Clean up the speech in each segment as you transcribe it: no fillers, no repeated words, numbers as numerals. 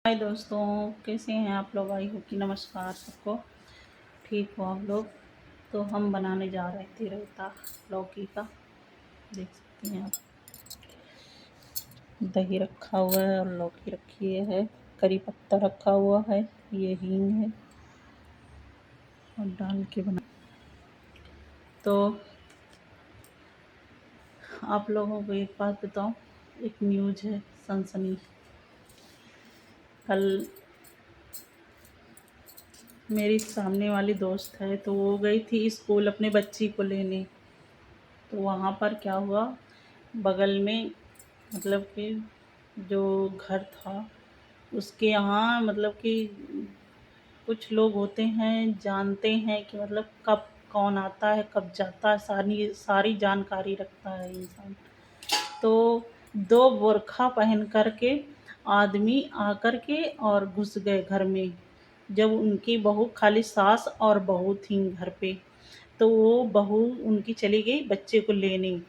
हाय दोस्तों, कैसे हैं आप लोग। आई हो कि नमस्कार सबको। ठीक हो आप लोग। तो हम बनाने जा रहे थे रायता लौकी का। देख सकते हैं आप, दही रखा हुआ है और लौकी रखी है, करी पत्ता रखा हुआ है, ये हींग है और डाल के बना। तो आप लोगों को एक बात बताऊं, एक न्यूज़ है सनसनी। कल मेरी सामने वाली दोस्त है, तो वो गई थी स्कूल अपने बच्ची को लेने। तो वहाँ पर क्या हुआ, बगल में मतलब कि जो घर था उसके यहाँ मतलब कि कुछ लोग होते हैं, जानते हैं कि मतलब कब कौन आता है कब जाता है, सारी सारी जानकारी रखता है इंसान। तो दो बुर्खा पहन कर के आदमी आकर के और घुस गए घर में। जब उनकी बहू, खाली सास और बहू थी घर पे, तो वो बहू उनकी चली गई बच्चे को लेने।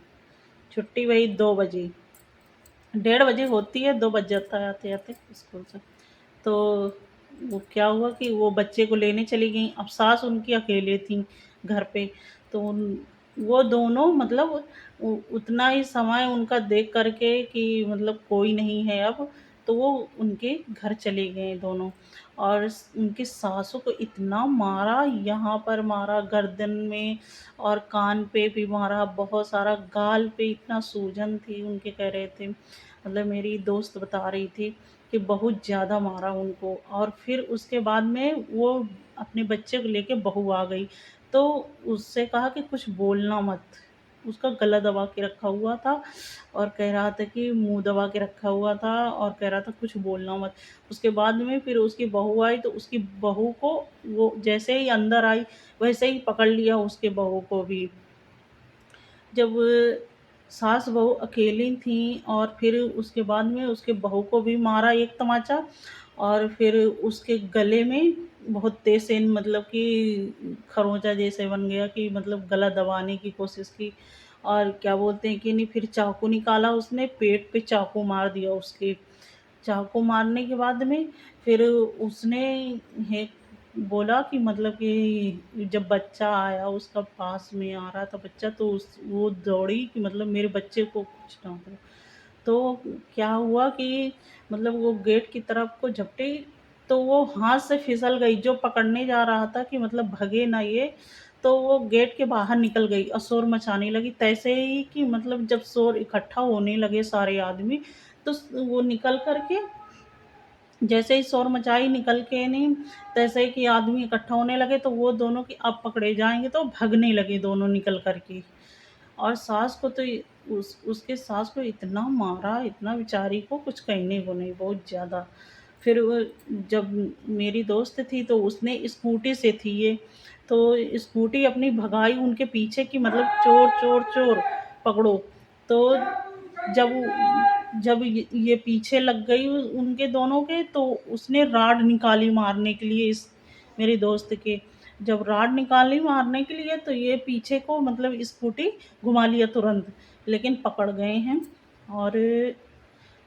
छुट्टी वही 2 बजे, 1:30 बजे होती है, 2 बज जाता है आते आते स्कूल से। तो वो क्या हुआ कि वो बच्चे को लेने चली गई। अब सास उनकी अकेले थी घर पे। तो वो दोनों मतलब उतना ही समय उनका देख करके कि मतलब कोई नहीं है अब, तो वो उनके घर चले गए दोनों। और उनकी सासू को इतना मारा, यहाँ पर मारा गर्दन में और कान पे भी मारा, बहुत सारा गाल पे इतना सूजन थी उनके, कह रहे थे मतलब मेरी दोस्त बता रही थी कि बहुत ज़्यादा मारा उनको। और फिर उसके बाद में वो अपने बच्चे को लेके बहू आ गई, तो उससे कहा कि कुछ बोलना मत। उसका गला दबा के रखा हुआ था और कह रहा था कि मुंह दबा के रखा हुआ था और कह रहा था कुछ बोलना मत। उसके बाद में फिर उसकी बहू आई, तो उसकी बहू को वो जैसे ही अंदर आई वैसे ही पकड़ लिया उसके बहू को भी। जब सास बहू अकेली थी और फिर उसके बाद में उसके बहू को भी मारा एक तमाचा, और फिर उसके गले में बहुत तेज से मतलब कि खरोंचा जैसे बन गया कि मतलब गला दबाने की कोशिश की। और क्या बोलते हैं कि नहीं, फिर चाकू निकाला, उसने पेट पे चाकू मार दिया उसके। चाकू मारने के बाद में फिर उसने हे बोला कि मतलब कि जब बच्चा आया उसका पास में आ रहा था बच्चा, तो वो दौड़ी कि मतलब मेरे बच्चे को कुछ ना हो। तो क्या हुआ कि मतलब वो गेट की तरफ को झपटी, तो वो हाथ से फिसल गई, जो पकड़ने जा रहा था कि मतलब भगे ना ये। तो वो गेट के बाहर निकल गई और शोर मचाने लगी, तैसे ही कि मतलब जब शोर इकट्ठा होने लगे सारे आदमी, तो वो निकल करके जैसे ही शोर मचाई निकल के नहीं, तैसे ही कि आदमी इकट्ठा होने लगे, तो वो दोनों कि अब पकड़े जाएंगे, तो भगने लगे दोनों निकल करके। और सास को तो उसके सास को इतना मारा, इतना, बेचारी को कुछ कहने को नहीं, बहुत ज़्यादा। फिर जब मेरी दोस्त थी तो उसने स्कूटी से थी ये, तो स्कूटी अपनी भगाई उनके पीछे की मतलब चोर चोर चोर पकड़ो। तो जब जब ये पीछे लग गई उनके दोनों के, तो उसने राड निकाली मारने के लिए इस मेरी दोस्त के। जब राड निकाली मारने के लिए, तो ये पीछे को मतलब स्कूटी घुमा लिया तुरंत, लेकिन पकड़ गए हैं। और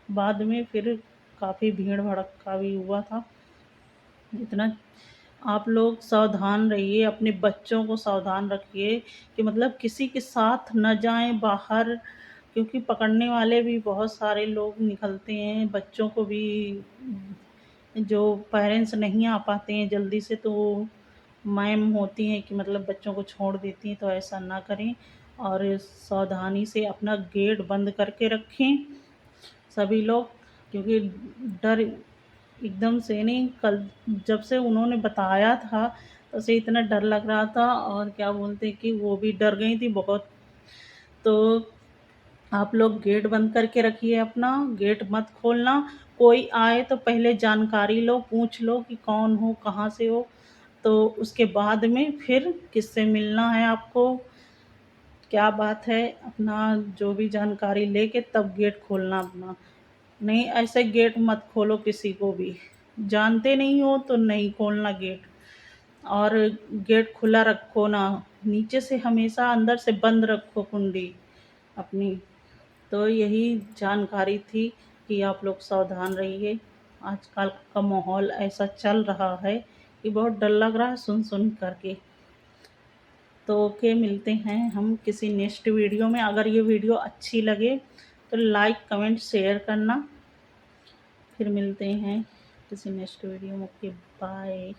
बाद में फिर काफ़ी भीड़ भड़क्का भी हुआ था। इतना आप लोग सावधान रहिए, अपने बच्चों को सावधान रखिए कि मतलब किसी के साथ न जाएं बाहर, क्योंकि पकड़ने वाले भी बहुत सारे लोग निकलते हैं। बच्चों को भी, जो पेरेंट्स नहीं आ पाते हैं जल्दी से, तो मैम होती हैं कि मतलब बच्चों को छोड़ देती हैं, तो ऐसा ना करें। और सावधानी से अपना गेट बंद करके रखें सभी लोग, क्योंकि डर एकदम से नहीं, कल जब से उन्होंने बताया था तब से इतना डर लग रहा था, और क्या बोलते हैं कि वो भी डर गई थी बहुत। तो आप लोग गेट बंद करके रखिए, अपना गेट मत खोलना। कोई आए तो पहले जानकारी लो, पूछ लो कि कौन हो, कहाँ से हो, तो उसके बाद में फिर किससे मिलना है आपको, क्या बात है, अपना जो भी जानकारी लेके तब गेट खोलना अपना। नहीं, ऐसे गेट मत खोलो किसी को भी, जानते नहीं हो तो नहीं खोलना गेट। और गेट खुला रखो ना, नीचे से हमेशा अंदर से बंद रखो कुंडी अपनी। तो यही जानकारी थी कि आप लोग सावधान रहिए। आजकल का माहौल ऐसा चल रहा है कि बहुत डर लग रहा है सुन करके। तो ओके, मिलते हैं हम किसी नेक्स्ट वीडियो में। अगर ये वीडियो अच्छी लगे तो लाइक कमेंट शेयर करना। फिर मिलते हैं किसी नेक्स्ट वीडियो में। Okay, bye.